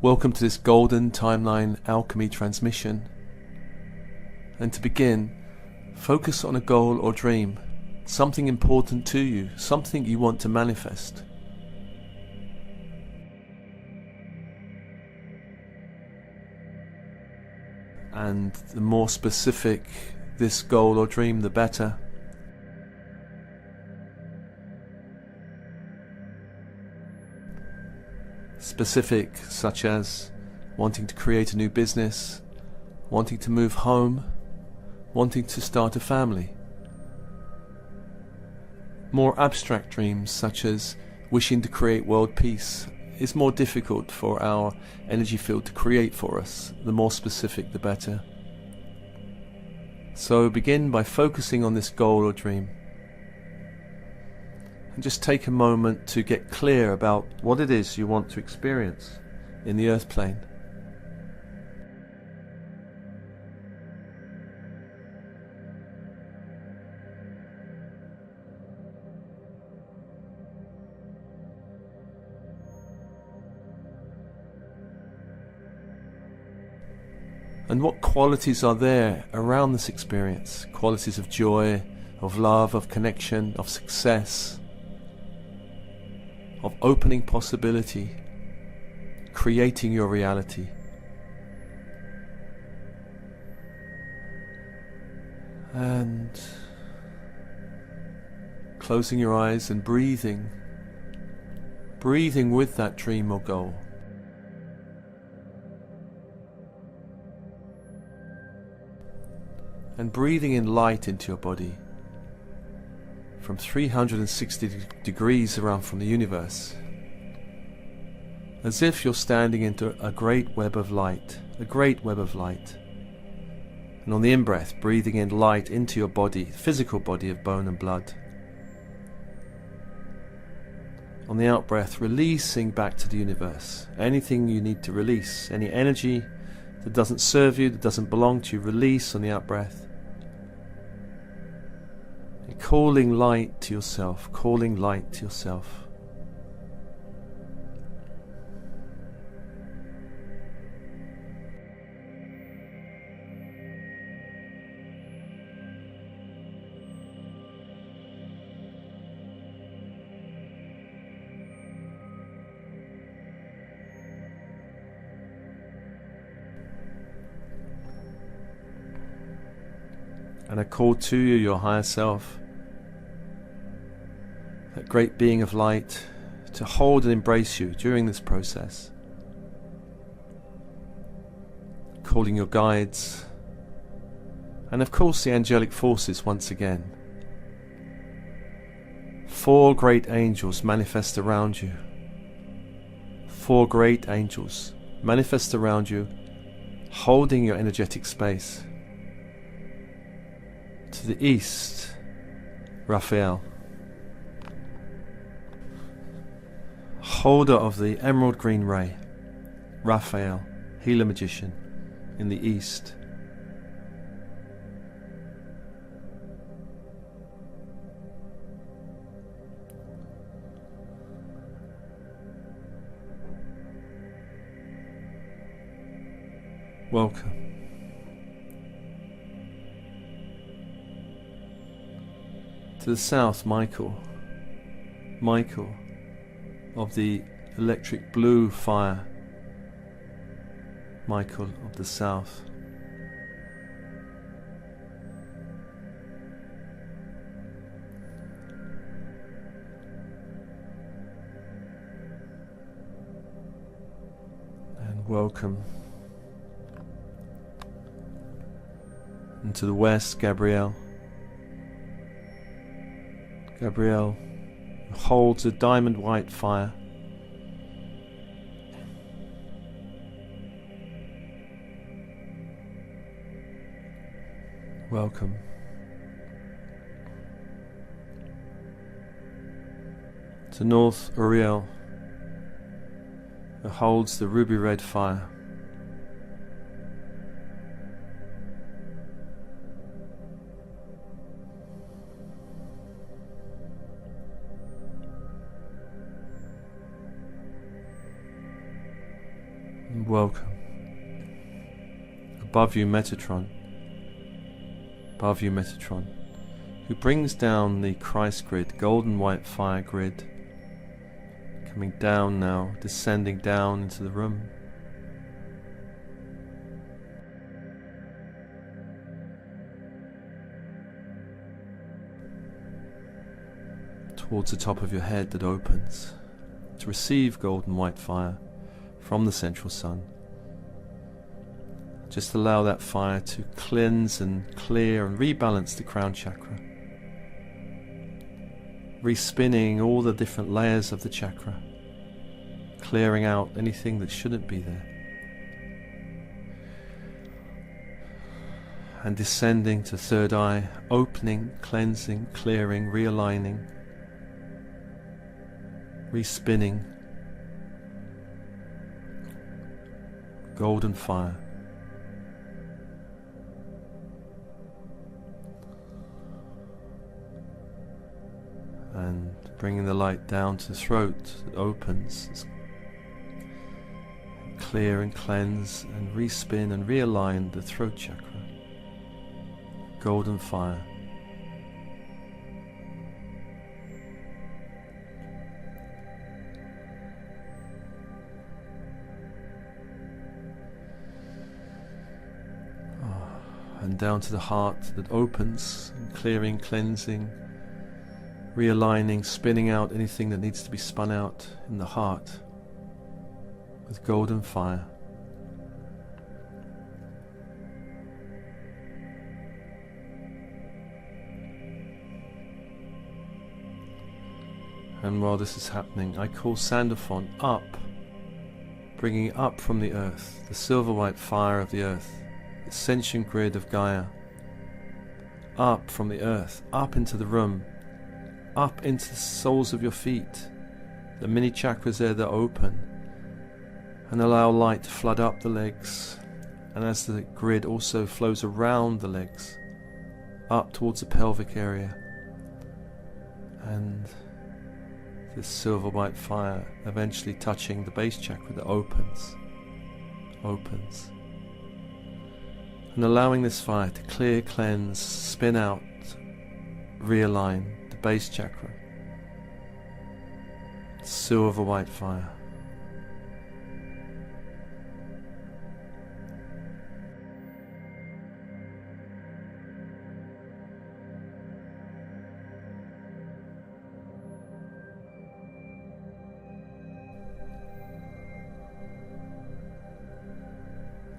Welcome to this golden timeline alchemy transmission. And to begin, focus on a goal or dream, something important to you, something you want to manifest. And the more specific this goal or dream, the better. Specific, such as wanting to create a new business, wanting to move home, wanting to start a family. More abstract dreams, such as wishing to create world peace, is more difficult for our energy field to create for us. The more specific, the better. So begin by focusing on this goal or dream. And just take a moment to get clear about what it is you want to experience in the earth plane. And what qualities are there around this experience? Qualities of joy, of love, of connection, of success, of opening possibility, creating your reality. And closing your eyes and breathing with that dream or goal. And breathing in light into your body from 360 degrees around from the universe, as if you're standing into a great web of light, And on the in-breath, breathing in light into your body, physical body of bone and blood. On the out-breath, releasing back to the universe anything you need to release, any energy that doesn't serve you, that doesn't belong to you, release on the out-breath. Calling light to yourself, calling light to yourself. And I call to you your higher self, that great being of light, to hold and embrace you during this process. Calling your guides, and of course the angelic forces once again. 4 great angels manifest around you. 4 great angels manifest around you, holding your energetic space. To the east, Raphael, holder of the emerald green ray. Raphael, healer magician, in the east. Welcome. To the south, Michael of the electric blue fire, Michael of the south. And welcome. And to the west, Gabrielle holds a diamond white fire. Welcome. To north, Uriel, who holds the ruby red fire. welcome. Above you, Metatron. Above you, Metatron, who brings down the Christ grid, golden white fire grid, coming down now, descending down into the room. Towards the top of your head that opens to receive golden white fire from the central sun. Just allow that fire to cleanse and clear and rebalance the crown chakra, respinning all the different layers of the chakra, clearing out anything that shouldn't be there, and descending to third eye, opening, cleansing, clearing, realigning, respinning, golden fire. And bringing the light down to the throat that opens, clear and cleanse and respin and realign the throat chakra. Golden fire. And down to the heart that opens, clearing, cleansing, realigning, spinning out anything that needs to be spun out in the heart with golden fire. And while this is happening, I call Sandalphon up, bringing up from the earth, the silver white fire of the earth, the sentient grid of Gaia, up from the earth, up into the room, up into the soles of your feet, the mini chakras there that open, and allow light to flood up the legs, and as the grid also flows around the legs, up towards the pelvic area, and this silver white fire eventually touching the base chakra that opens, and allowing this fire to clear, cleanse, spin out, realign the base chakra. Silver white fire.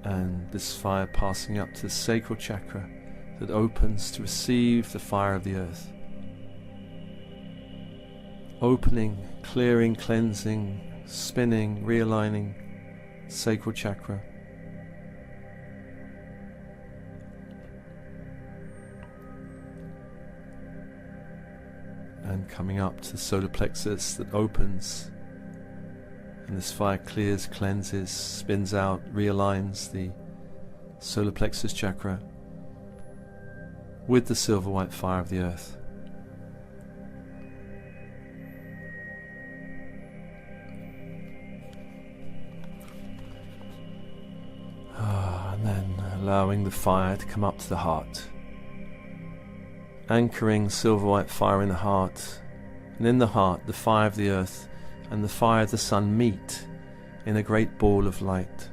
And this fire passing up to the sacral chakra that opens to receive the fire of the earth. Opening, clearing, cleansing, spinning, realigning, sacral chakra. And coming up to the solar plexus that opens. And this fire clears, cleanses, spins out, realigns the solar plexus chakra with the silver white fire of the earth. And then allowing the fire to come up to the heart, anchoring silver white fire in the heart, and in the heart the fire of the earth and the fire of the sun meet in a great ball of light.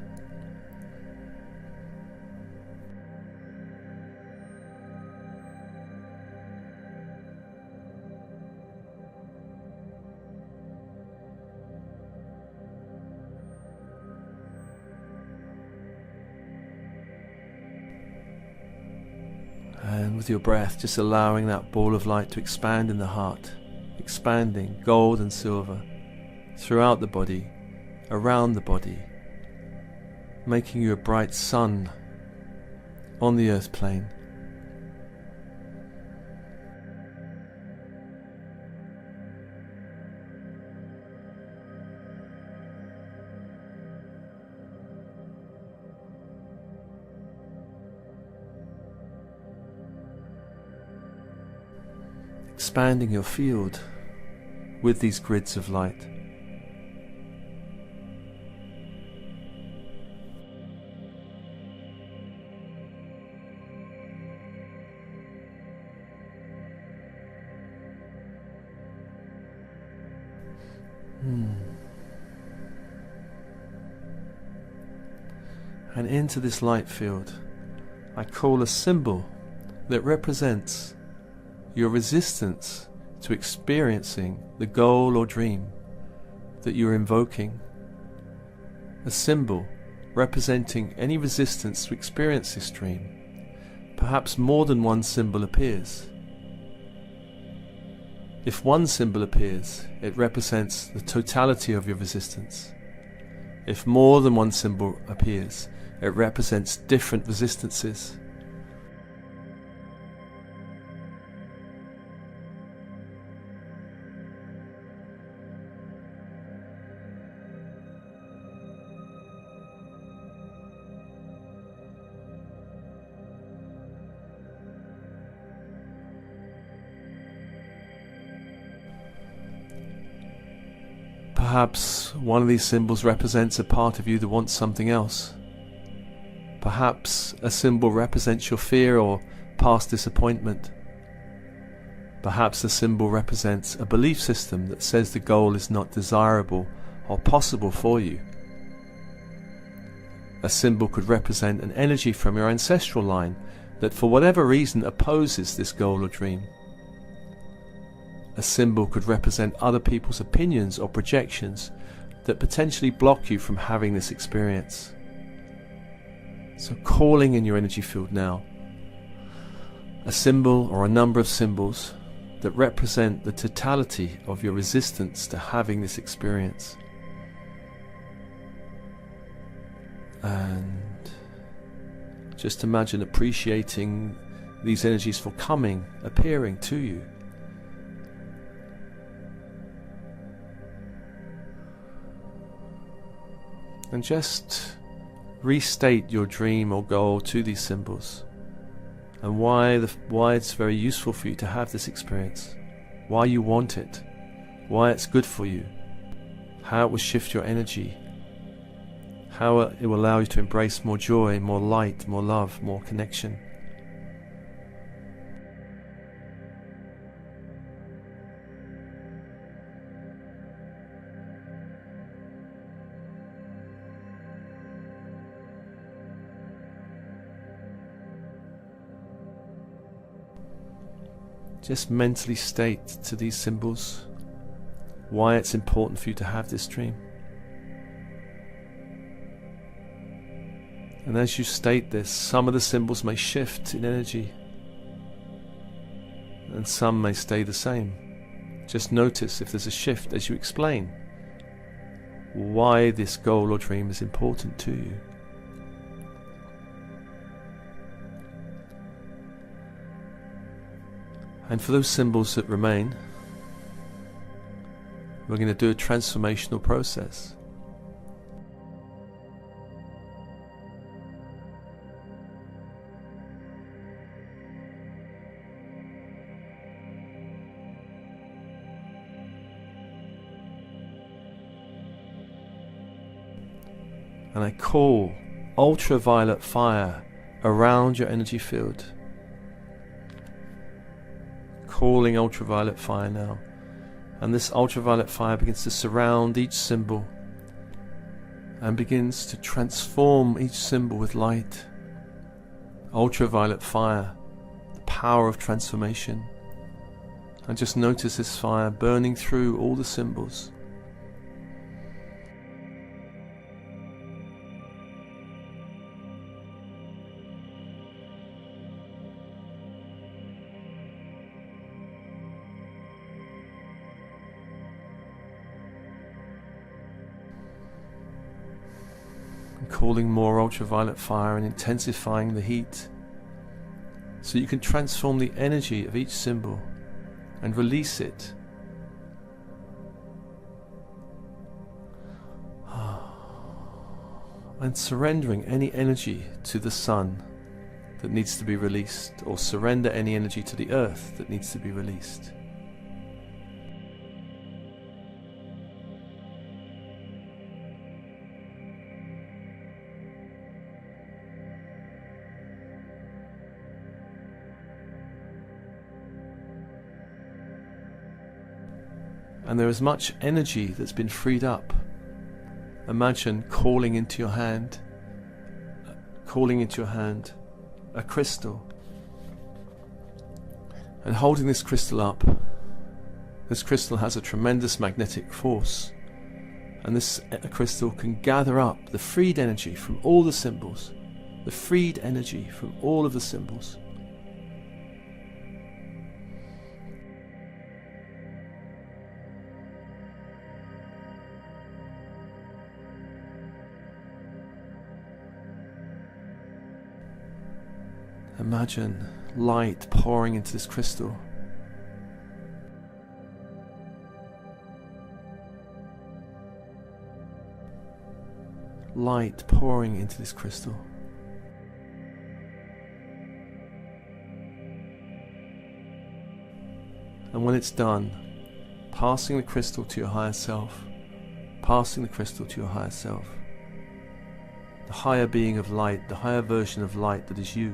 And with your breath, just allowing that ball of light to expand in the heart, expanding gold and silver throughout the body, around the body, making you a bright sun on the earth plane. Expanding your field with these grids of light. And into this light field, I call a symbol that represents your resistance to experiencing the goal or dream that you're invoking. A symbol representing any resistance to experience this dream. Perhaps more than one symbol appears. If one symbol appears, it represents the totality of your resistance. If more than one symbol appears, it represents different resistances. Perhaps one of these symbols represents a part of you that wants something else. Perhaps a symbol represents your fear or past disappointment. Perhaps a symbol represents a belief system that says the goal is not desirable or possible for you. A symbol could represent an energy from your ancestral line that for whatever reason opposes this goal or dream. A symbol could represent other people's opinions or projections that potentially block you from having this experience. So calling in your energy field now, a symbol or a number of symbols that represent the totality of your resistance to having this experience. And just imagine appreciating these energies for coming, appearing to you. And just restate your dream or goal to these symbols, and why it's very useful for you to have this experience, why you want it, why it's good for you, how it will shift your energy, how it will allow you to embrace more joy, more light, more love, more connection. Just mentally state to these symbols why it's important for you to have this dream. And as you state this, some of the symbols may shift in energy and some may stay the same. Just notice if there's a shift as you explain why this goal or dream is important to you. And for those symbols that remain, we're going to do a transformational process. And I call ultraviolet fire around your energy field. Calling ultraviolet fire now, and this ultraviolet fire begins to surround each symbol and begins to transform each symbol with light. Ultraviolet fire, the power of transformation. And just notice this fire burning through all the symbols. Calling more ultraviolet fire and intensifying the heat so you can transform the energy of each symbol and release it. And surrendering any energy to the sun that needs to be released, or surrender any energy to the earth that needs to be released. And there is much energy that's been freed up. Imagine calling into your hand calling into your hand a crystal. And holding this crystal up, this crystal has a tremendous magnetic force. And this crystal can gather up the freed energy from all the symbols, the freed energy from all of the symbols. Imagine light pouring into this crystal. Light pouring into this crystal. And when it's done, passing the crystal to your higher self, passing the crystal to your higher self, the higher being of light, the higher version of light that is you.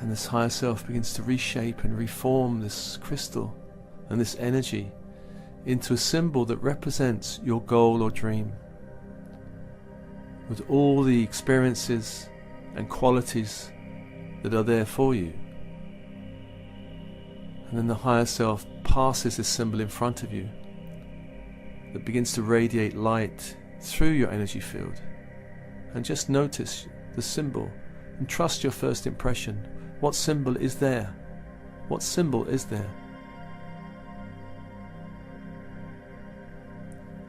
And this higher self begins to reshape and reform this crystal and this energy into a symbol that represents your goal or dream, with all the experiences and qualities that are there for you. And then the higher self passes this symbol in front of you that begins to radiate light through your energy field. And just notice the symbol and trust your first impression. What symbol is there? What symbol is there?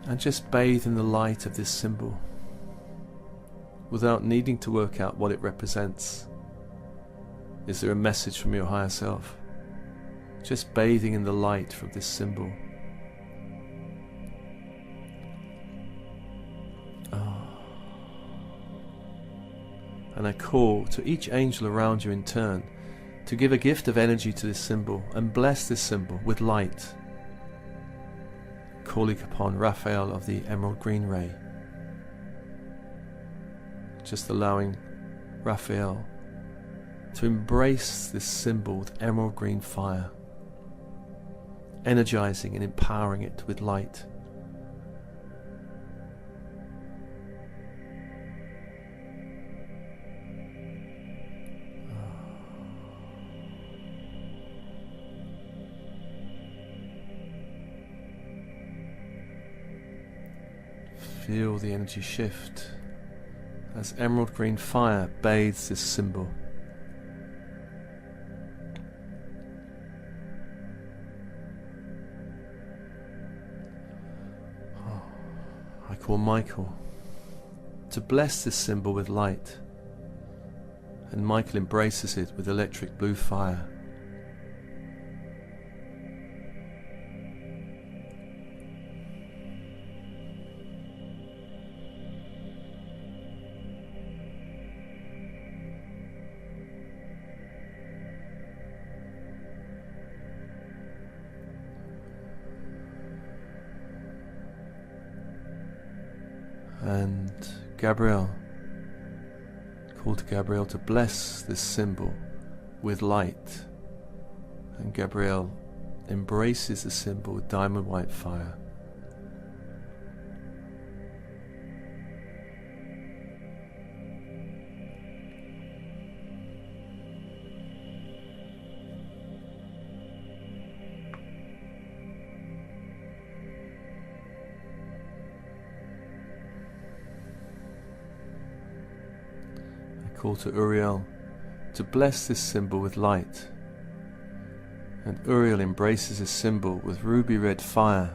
And just bathe in the light of this symbol without needing to work out what it represents. Is there a message from your higher self? Just bathing in the light from this symbol. And I call to each angel around you in turn to give a gift of energy to this symbol and bless this symbol with light. Calling upon Raphael of the emerald green ray. Just allowing Raphael to embrace this symbol with emerald green fire, energizing and empowering it with light. Feel the energy shift as emerald green fire bathes this symbol. I call Michael to bless this symbol with light, and Michael embraces it with electric blue fire. And Gabriel, call to Gabriel to bless this symbol with light, and Gabriel embraces the symbol with diamond white fire. Call to Uriel to bless this symbol with light, and Uriel embraces this symbol with ruby red fire.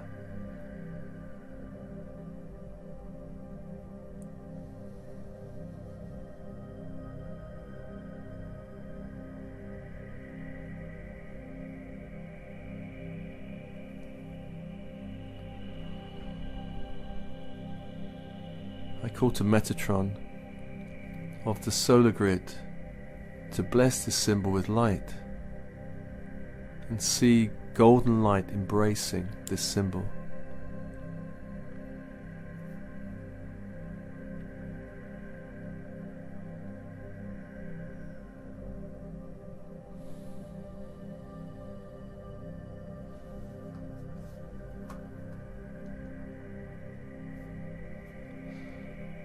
I call to Metatron of the solar grid to bless this symbol with light, and see golden light embracing this symbol.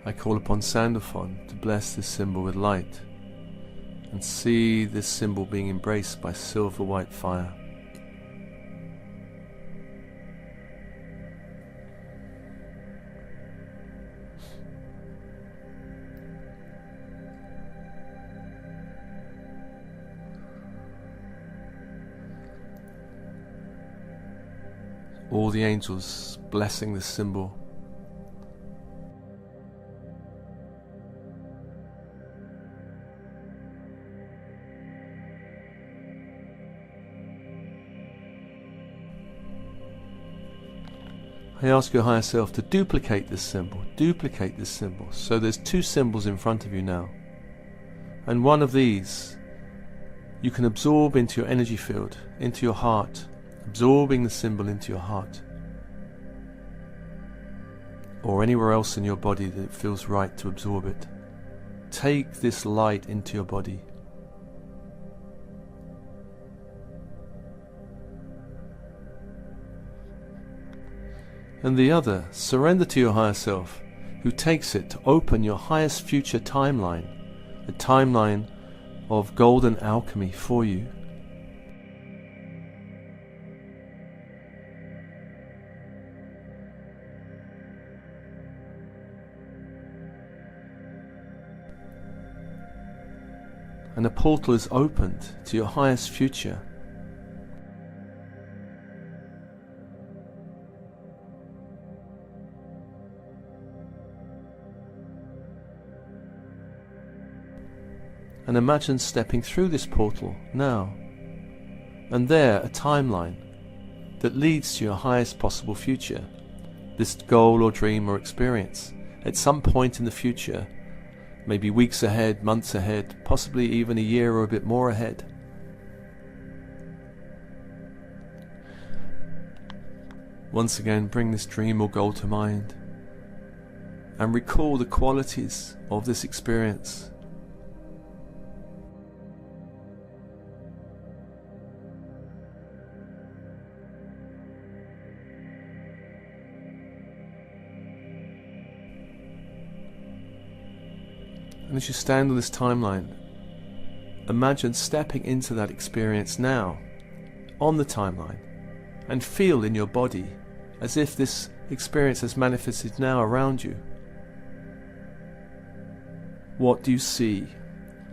I call upon Sandalphon to bless this symbol with light, and see this symbol being embraced by silver white fire. All the angels blessing this symbol. I ask your higher self to duplicate this symbol. So there's two symbols in front of you now. And one of these you can absorb into your energy field, into your heart, absorbing the symbol into your heart, or anywhere else in your body that it feels right to absorb it. Take this light into your body. And the other, surrender to your higher self, who takes it to open your highest future timeline, a timeline of golden alchemy for you. And a portal is opened to your highest future. And imagine stepping through this portal now, and there a timeline that leads to your highest possible future, this goal or dream or experience at some point in the future, maybe weeks ahead, months ahead, possibly even a year or a bit more ahead. Once again, bring this dream or goal to mind and recall the qualities of this experience. And as you stand on this timeline, imagine stepping into that experience now, on the timeline, and feel in your body as if this experience has manifested now around you. What do you see?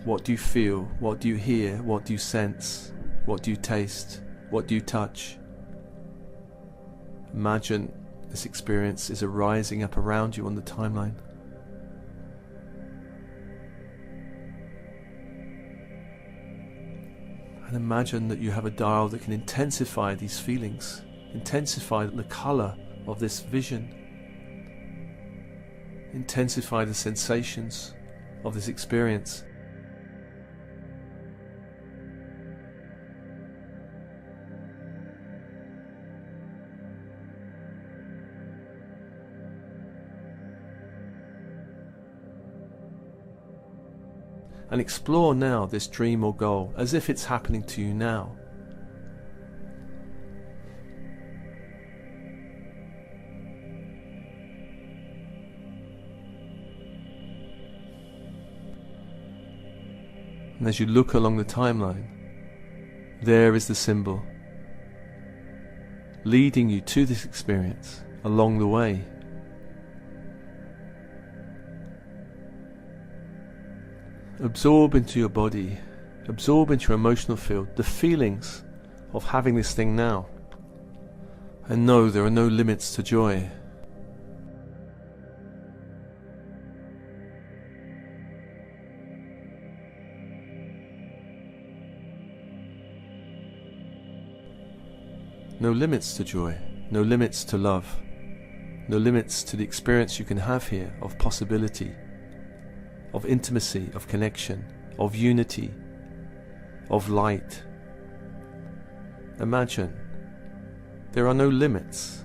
What do you feel? What do you hear? What do you sense? What do you taste? What do you touch? Imagine this experience is arising up around you on the timeline. And imagine that you have a dial that can intensify these feelings, intensify the colour of this vision, intensify the sensations of this experience. And explore now this dream or goal as if it's happening to you now. And as you look along the timeline, there is the symbol leading you to this experience along the way. Absorb into your body, absorb into your emotional field the feelings of having this thing now. And know there are no limits to joy. No limits to joy, no limits to love, no limits to the experience you can have here of possibility, of intimacy, of connection, of unity, of light. Imagine there are no limits.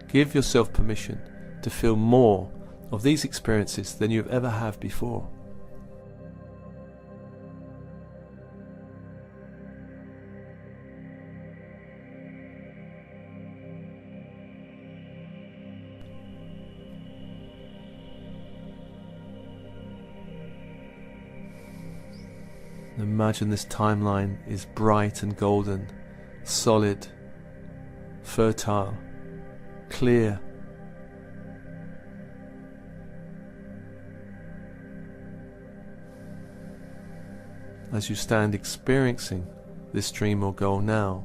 Give yourself permission to feel more of these experiences than you've ever had before. Imagine this timeline is bright and golden, solid, fertile, clear. As you stand experiencing this dream or goal now,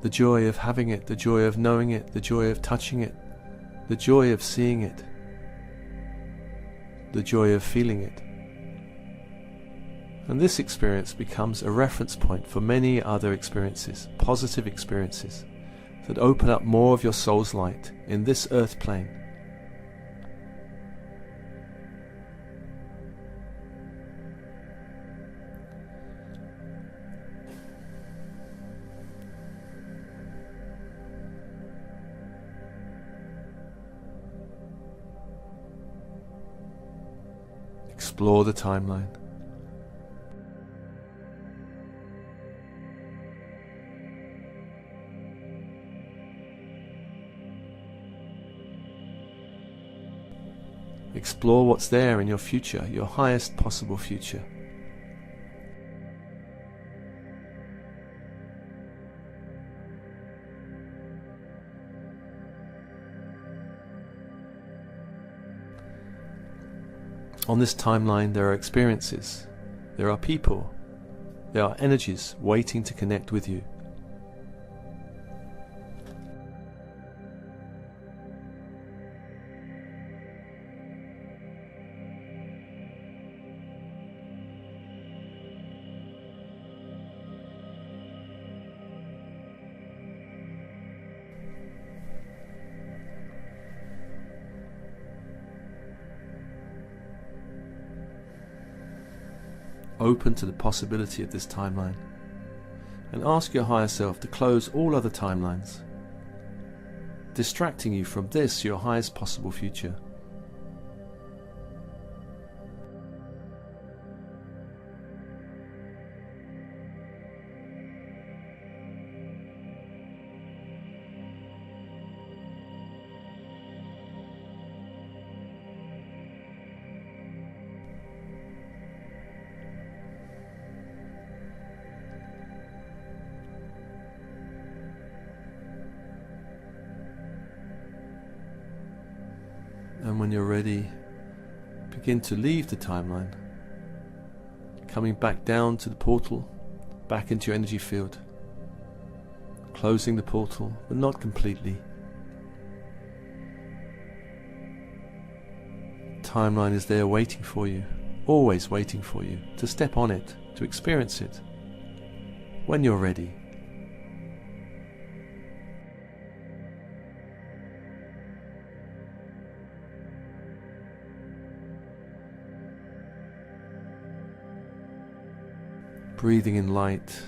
the joy of having it, the joy of knowing it, the joy of touching it, the joy of seeing it, the joy of feeling it. And this experience becomes a reference point for many other experiences, positive experiences, that open up more of your soul's light in this earth plane. Explore the timeline. Explore what's there in your future, your highest possible future. On this timeline there are experiences, there are people, there are energies waiting to connect with you. Open to the possibility of this timeline, and ask your higher self to close all other timelines, distracting you from this, your highest possible future. And when you're ready, begin to leave the timeline, coming back down to the portal, back into your energy field, closing the portal, but not completely. Timeline is there waiting for you, always waiting for you, to step on it, to experience it, when you're ready. Breathing in light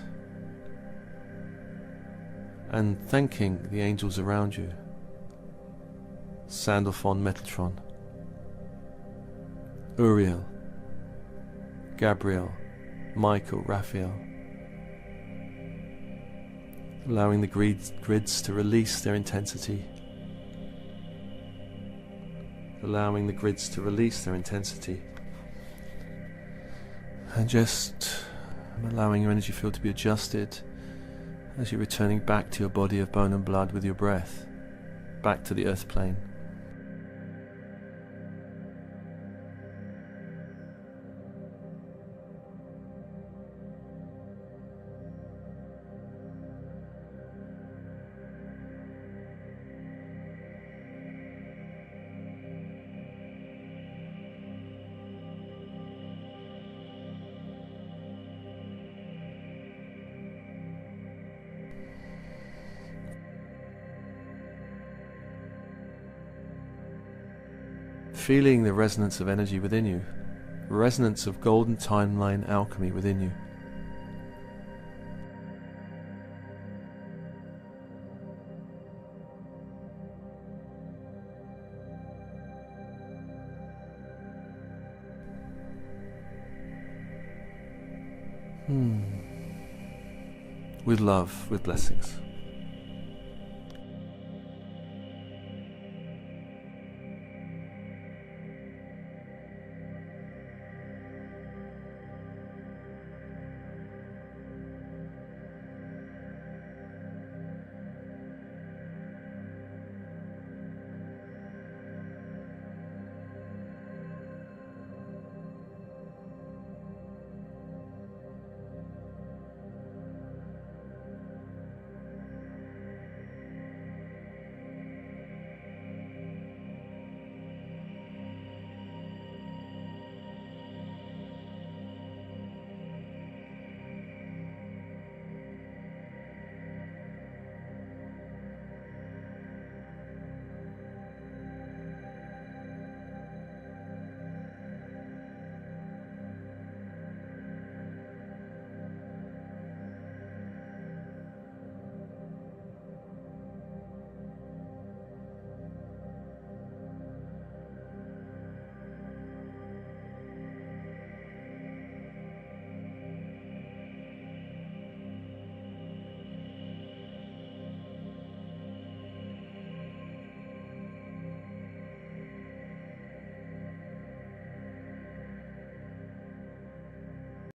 and thanking the angels around you. Sandalphon, Metatron, Uriel, Gabriel, Michael, Raphael. Allowing the grids to release their intensity. Allowing the grids to release their intensity. And just allowing your energy field to be adjusted as you're returning back to your body of bone and blood with your breath, back to the earth plane. feeling the resonance of energy within you, resonance of golden timeline alchemy within you. With love, with blessings.